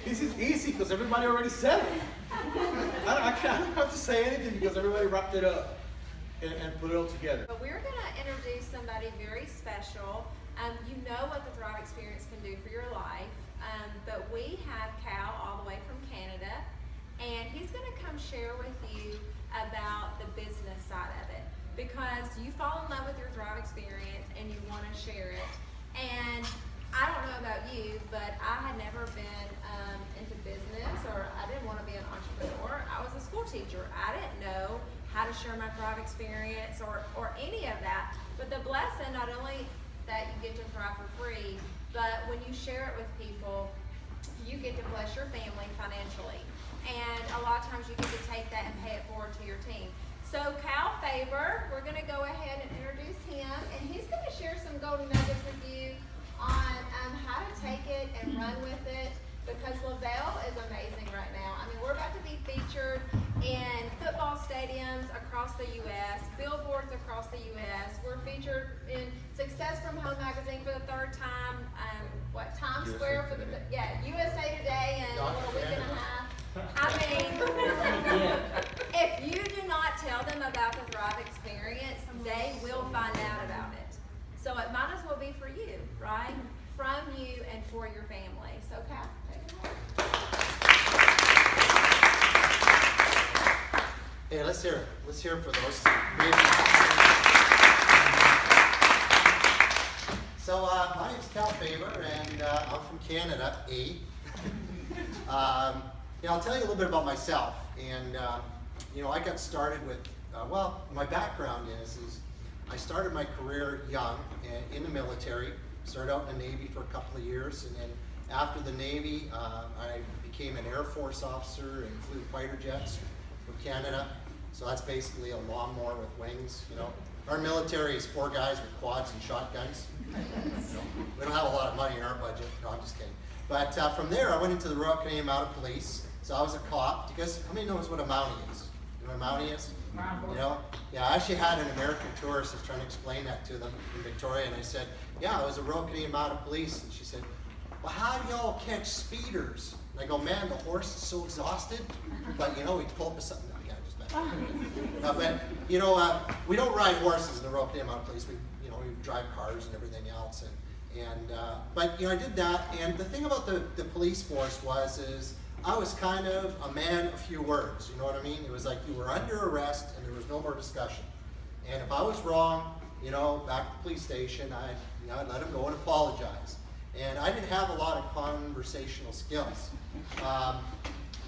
This is easy because everybody already said it. I don't have to say anything because everybody wrapped it up and put it all together. But we're going to introduce somebody very special. You know what the Thrive Experience can do for your life, but we have Cal all the way from Canada, and he's going to come share with you about the business side of it, because you fall in love with your Thrive Experience and you want to share it. And I don't know about you, but I had never been into business, or I didn't want to be an entrepreneur. I was a school teacher. I didn't know how to share my Thrive Experience or any of that. But the blessing, not only that you get to thrive for free, but when you share it with people, you get to bless your family financially. And a lot of times you get to take that and pay it forward to your team. So Cal Faber, we're going to go ahead and introduce him, and he's going to share some golden nuggets with you on how to take it and run with it, because Lavelle is amazing right now. I mean, we're about to be featured in football stadiums across the U.S., billboards across the U.S. We're featured in Success from Home magazine for the third time. Times Square for the USA Today in a week and a half. I mean, if you do not tell them about the Thrive Experience, they will find out about it. So it might as well be for you, right? From you and for your family. So Cal, take it away. Hey, let's hear it. Let's hear it for those two. So, my name's Cal Faber, and I'm from Canada, I'll tell you a little bit about myself. And, I got started with, my background is I started my career young in the military. Started out in the Navy for a couple of years, and then after the Navy, I became an Air Force officer and flew fighter jets from Canada. So that's basically a lawnmower with wings, Our military is 4 guys with quads and shotguns. We don't have a lot of money in our budget. No, I'm just kidding. But from there, I went into the Royal Canadian Mounted Police. So I was a cop. Because how many knows what a Mountie is? You know what a Mountie is? Yeah, I actually had an American tourist who's trying to explain that to them in Victoria, and I said, yeah, I was a Royal Canadian Mounted Police. And she said, well, how do y'all catch speeders? And I go, man, the horse is so exhausted, but we pull up a something. No, yeah, just that. We don't ride horses in the Royal Canadian Mounted Police. We drive cars and everything else. But I did that, and the thing about the police force is I was kind of a man of few words, you know what I mean? It was like you were under arrest and there was no more discussion. And if I was wrong, back at the police station, I'd let them go and apologize. And I didn't have a lot of conversational skills.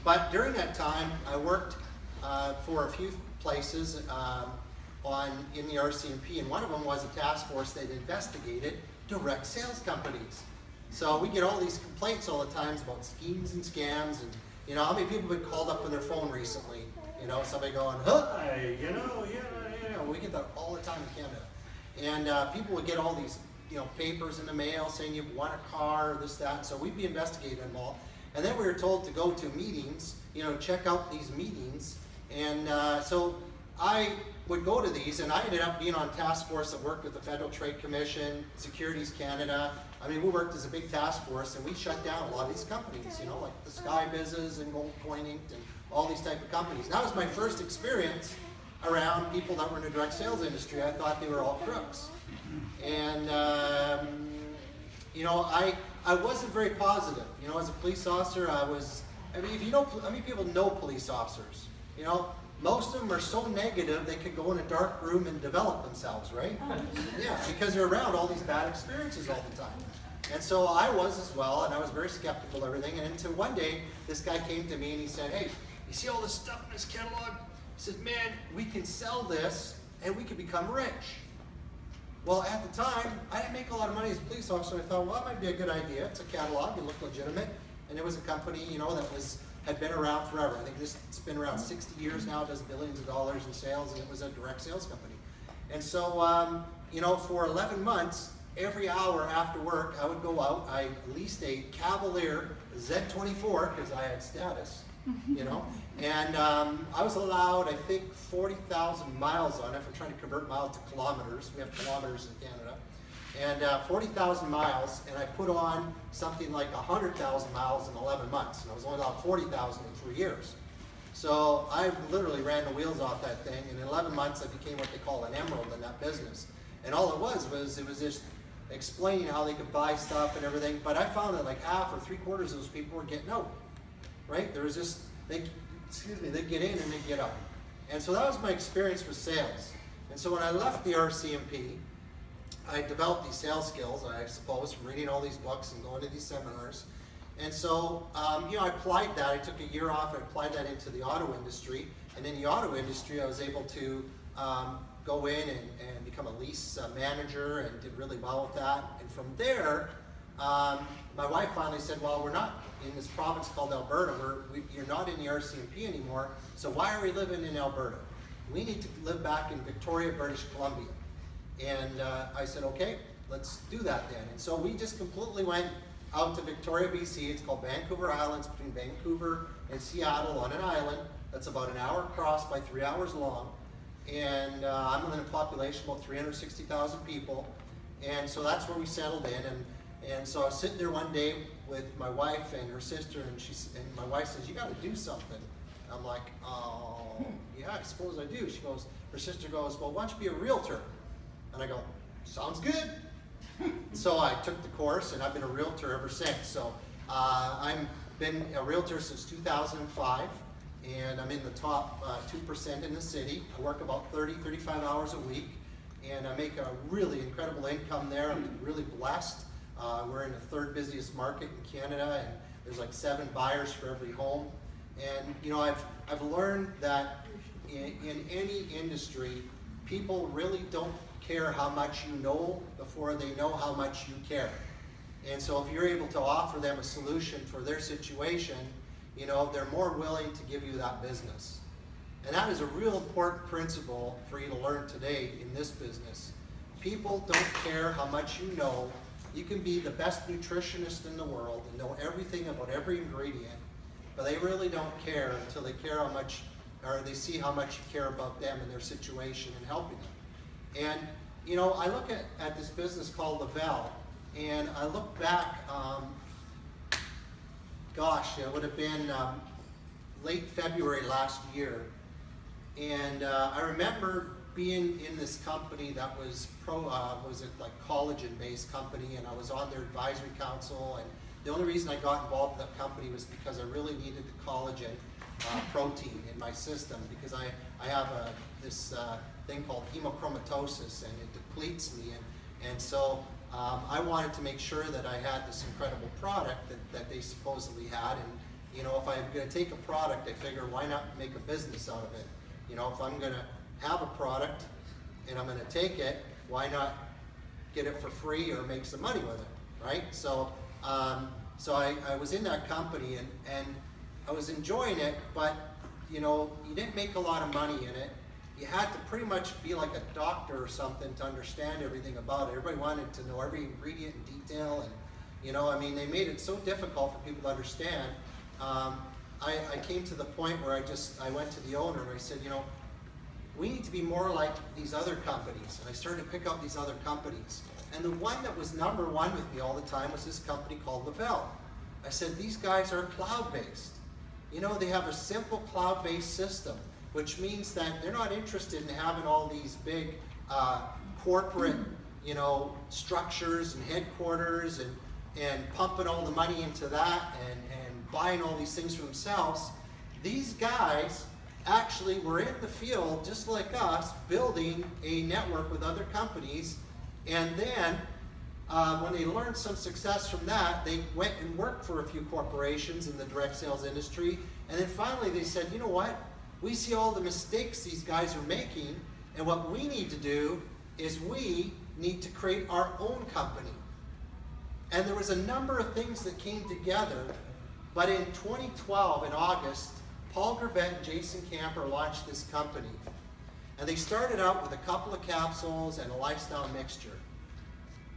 But during that time, I worked for a few places in the RCMP, and one of them was a task force that investigated direct sales companies. So we get all these complaints all the time about schemes and scams, and how many people have been called up on their phone recently? Somebody going, hi, we get that all the time in Canada. And people would get all these, papers in the mail saying you've won a car, or this, that. So we'd be investigating them all. And then we were told to go to meetings, check out these meetings. And so I would go to these, and I ended up being on task force that worked with the Federal Trade Commission, Securities Canada. I mean, we worked as a big task force, and we shut down a lot of these companies, like the Sky Business and Gold Coin Inc. and all these type of companies. And that was my first experience around people that were in the direct sales industry. I thought they were all crooks. And, I wasn't very positive. As a police officer, how many people know police officers? Most of them are so negative they could go in a dark room and develop themselves, right? Yeah, because they're around all these bad experiences all the time. And so I was as well, and I was very skeptical of everything. And until one day, this guy came to me and he said, hey, you see all this stuff in this catalog? He says, man, we can sell this and we can become rich. Well, at the time, I didn't make a lot of money as a police officer. I thought, well, that might be a good idea. It's a catalog, it looked legitimate. And it was a company, that had been around forever. I think it's been around 60 years now, does billions of dollars in sales, and it was a direct sales company. And so, for 11 months, every hour after work, I would go out. I leased a Cavalier Z24 because I had status, and I was allowed, I think, 40,000 miles on it. If we're trying to convert miles to kilometers, we have kilometers in Canada. and 40,000 miles, and I put on something like 100,000 miles in 11 months, and I was only allowed 40,000 in 3 years. So I literally ran the wheels off that thing, and in 11 months I became what they call an emerald in that business. And all it was just explaining how they could buy stuff and everything, but I found that like half or 3/4 of those people were getting out, right? There was just, they'd get in and they'd get out. And so that was my experience with sales. And so when I left the RCMP, I developed these sales skills, I suppose, from reading all these books and going to these seminars. And so, I applied that. I took a year off. I applied that into the auto industry. And in the auto industry, I was able to go in and become a lease manager and did really well with that. And from there, my wife finally said, well, we're not in this province called Alberta. You're not in the RCMP anymore. So why are we living in Alberta? We need to live back in Victoria, British Columbia. And I said, okay, let's do that then. And so we just completely went out to Victoria, BC. It's called Vancouver Islands, between Vancouver and Seattle on an island that's about an hour across by 3 hours long. And I'm in a population of about 360,000 people. And so that's where we settled in. And so I was sitting there one day with my wife and her sister, and my wife says, you got to do something. I'm like, oh, yeah, I suppose I do. Her sister goes, well, why don't you be a realtor? And I go, sounds good. So I took the course, and I've been a realtor ever since. So I've been a realtor since 2005, and I'm in the top 2% in the city. I work about 35 hours a week, and I make a really incredible income there. I'm really blessed. We're in the 3rd busiest market in Canada, and there's like 7 buyers for every home. And I've learned that in any industry, people really don't care how much you know before they know how much you care. And so if you're able to offer them a solution for their situation, they're more willing to give you that business. And that is a real important principle for you to learn today in this business. People don't care how much you know. You can be the best nutritionist in the world and know everything about every ingredient, but they really don't care until they care how much, or they see how much you care about them and their situation and helping them. And, I look at this business called Lavelle, and I look back, it would have been late February last year. And I remember being in this company that was collagen-based company, and I was on their advisory council. And the only reason I got involved with that company was because I really needed the collagen protein in my system, because I have this thing called hemochromatosis, and it depletes me, and so I wanted to make sure that I had this incredible product that they supposedly had. And if I'm going to take a product, I figure why not make a business out of it? If I'm going to have a product and I'm going to take it, why not get it for free or make some money with it, right? So I was in that company, and I was enjoying it, but you didn't make a lot of money in it. You had to pretty much be like a doctor or something to understand everything about it. Everybody wanted to know every ingredient in detail, and they made it so difficult for people to understand. I came to the point where I went to the owner and I said, we need to be more like these other companies. And I started to pick out these other companies. And the one that was number one with me all the time was this company called Lavelle. I said, these guys are cloud-based. They have a simple cloud-based system, which means that they're not interested in having all these big corporate, structures and headquarters and pumping all the money into that and buying all these things for themselves. These guys actually were in the field, just like us, building a network with other companies. And then when they learned some success from that, they went and worked for a few corporations in the direct sales industry. And then finally they said, you know what? We see all the mistakes these guys are making, and what we need to do is we need to create our own company. And there was a number of things that came together, but in 2012, in August, Paul Gravett and Jason Camper launched this company. And they started out with a couple of capsules and a lifestyle mixture.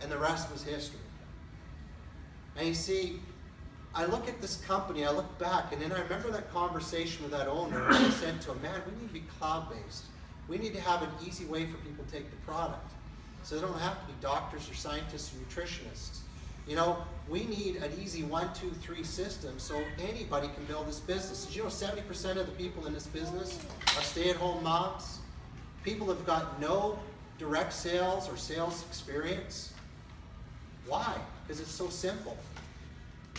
And the rest was history. And you see, I look at this company, I look back, and then I remember that conversation with that owner, and I said to him, man, we need to be cloud-based. We need to have an easy way for people to take the product. so they don't have to be doctors or scientists or nutritionists. You know, we need an easy 1, 2, 3 system so anybody can build this business. Did you know 70% of the people in this business are stay-at-home moms? People have got no direct sales or sales experience. Why? Because it's so simple,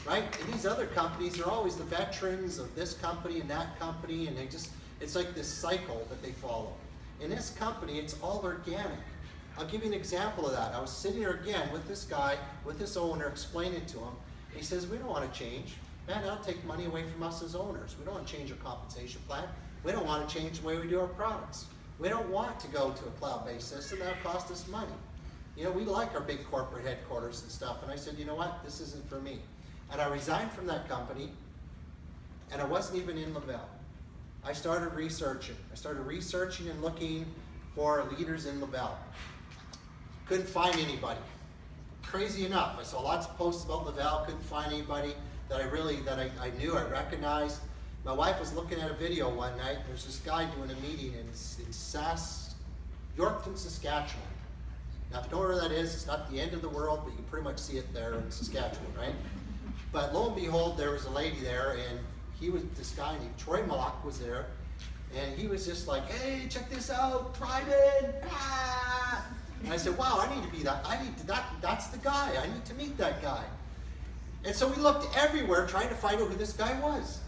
right? And these other companies, they're always the veterans of this company and that company, and it's like this cycle that they follow. In this company, it's all organic. I'll give you an example of that. I was sitting here again with this guy, with this owner, explaining to him. He says, we don't want to change. Man, that'll take money away from us as owners. We don't want to change our compensation plan. We don't want to change the way we do our products. We don't want to go to a cloud-based system. That'll cost us money. You know, we like our big corporate headquarters and stuff. And I said, you know what? This isn't for me. And I resigned from that company, and I wasn't even in Laval. I started researching. I started researching and looking for leaders in Laval. Couldn't find anybody. Crazy enough, I saw lots of posts about Laval, couldn't find anybody that I knew, I recognized. My wife was looking at a video one night. There's this guy doing a meeting in Yorkton, Saskatchewan. Now, if you don't know where that is, it's not the end of the world, but you can pretty much see it there in Saskatchewan, right? But lo and behold, there was a lady there, and this guy named Troy Mock was there, and he was just like, hey, check this out, Trident! Ah! And I said, wow, I need to be that. That's the guy. I need to meet that guy. And so we looked everywhere trying to find out who this guy was.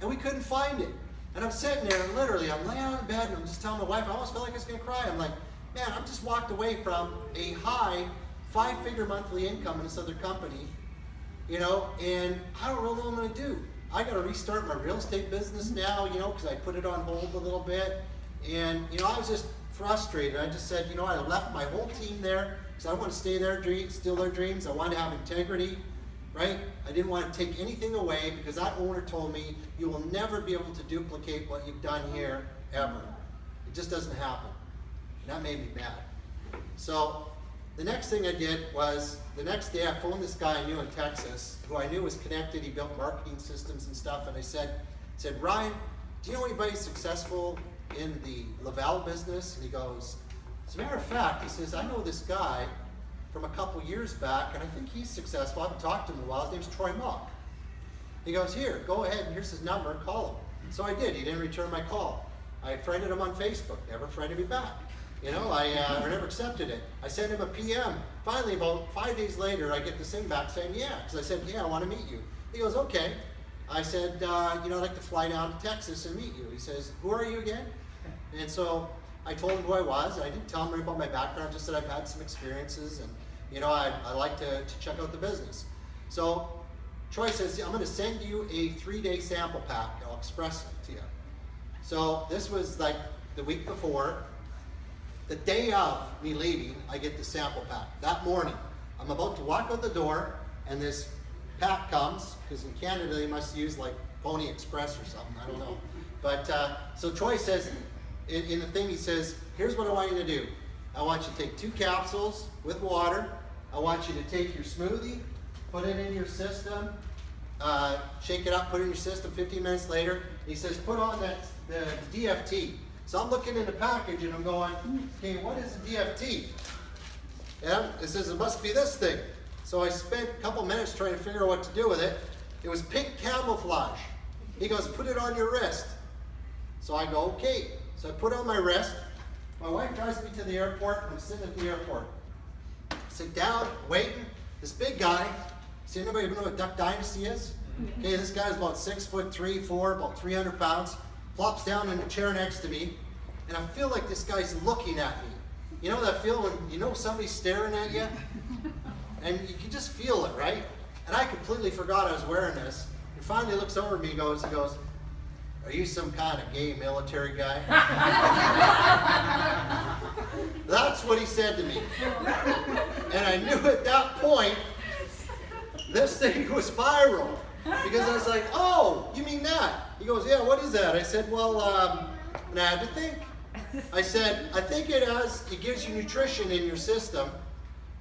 And we couldn't find it. And I'm sitting there, and literally, I'm laying on the bed, and I'm just telling my wife, I almost felt like I was going to cry. I'm like, man, I'm just walked away from a high 5-figure monthly income in this other company, you know, and I don't really know what I'm going to do. I got to restart my real estate business now, you know, because I put it on hold a little bit. And, you know, I was just frustrated. I just said, you know, I left my whole team there because I want to stay there, steal their dreams. I want to have integrity, right? I didn't want to take anything away because that owner told me, you will never be able to duplicate what you've done here, ever. It just doesn't happen. And that made me mad. So the next thing I did was, the next day I phoned this guy I knew in Texas, who I knew was connected. He built marketing systems and stuff. And I said, Ryan, do you know anybody successful in the Laval business? And he goes, as a matter of fact, he says, I know this guy from a couple years back, and I think he's successful. I haven't talked to him in a while. His name's Troy Mock. He goes, here, go ahead, and here's his number, call him. So I did. He didn't return my call. I friended him on Facebook, never friended me back. You know, I never accepted it. I sent him a PM. Finally, about 5 days later, I get this thing back saying, yeah, because I said, yeah, I want to meet you. He goes, okay. I said, you know, I'd like to fly down to Texas and meet you. He says, who are you again? And so I told him who I was. I didn't tell him about my background, just that I've had some experiences, and, you know, I like to check out the business. So Troy says, I'm going to send you a 3-day sample pack. I'll express it to you. So this was like the week before. The day of me leaving, I get the sample pack. That morning, I'm about to walk out the door, and this pack comes, because in Canada they must use like Pony Express or something, I don't know. But so Troy says, in the thing he says, here's what I want you to do. I want you to take 2 capsules with water. I want you to take your smoothie, put it in your system, shake it up, put it in your system. 15 minutes later, he says, put on the DFT. So I'm looking in the package and I'm going, okay, what is a DFT? And it says it must be this thing. So I spent a couple minutes trying to figure out what to do with it. It was pink camouflage. He goes, put it on your wrist. So I go, okay. So I put it on my wrist. My wife drives me to the airport. I'm sitting at the airport. Sit down, waiting. This big guy, see anybody know what Duck Dynasty is? Okay, this guy's about 6'3", 4", about 300 pounds. Plops down in the chair next to me, and I feel like this guy's looking at me. You know that feeling when you know somebody's staring at you? And you can just feel it, right? And I completely forgot I was wearing this. And finally looks over at me and he goes, are you some kind of gay military guy? That's what he said to me. And I knew at that point, this thing was viral. Because I was like, oh, you mean that? He goes, yeah, what is that? I said, well, and I had to think. I said, I think it gives you nutrition in your system.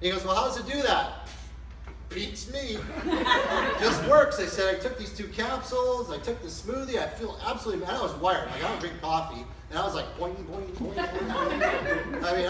He goes, well, how does it do that? Beats me. Just works. I said, I took these 2 capsules, I took the smoothie, I feel absolutely, and I was wired. Like, I don't drink coffee. And I was like, boing, boing, boing, boing, boing. I mean,